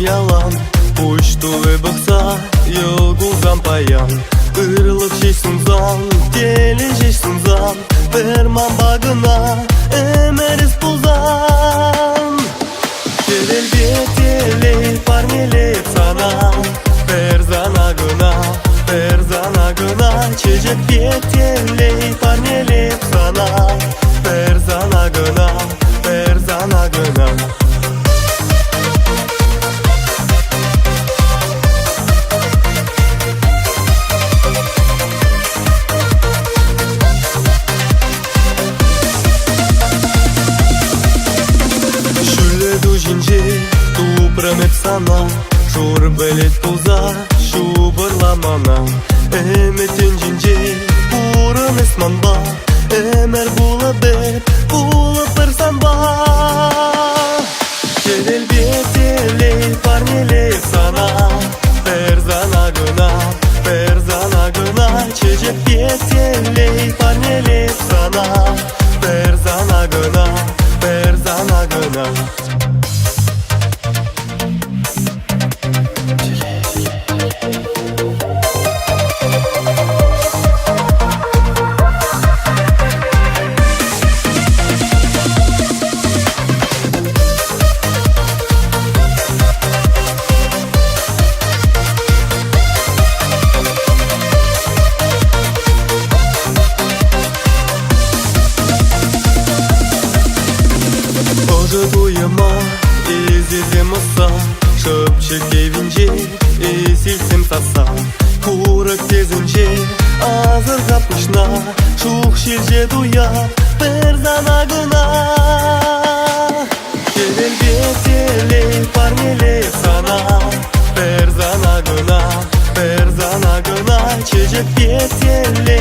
yalan. Uçtu ve baksa yolguzdan payan. Irlık şeysin zan, deli şeysin zan. Vermem bagına, emeriz pulzan. Kedel beteli, parneli sana. Verzana gına. Çecek beteli, parneli sana. Verzana gına. Тупрамет sana, şur belet pulza, şu bırlamana. Emetin cinci, buram esman ba. Emer bula ber, bula persan ba. Kedel beteli, parneli sana. Verzana gına. Çecek beteli, parneli sana. Verzana gına. Uyuma, izizim ıssa. Şöpçük evince, isilsim sassa. Kurak tezince, azır kapışna. Şuh şirce duya, verzana gına. Kedel beteli, parneli sana. Verzana gına. Çecek beteli,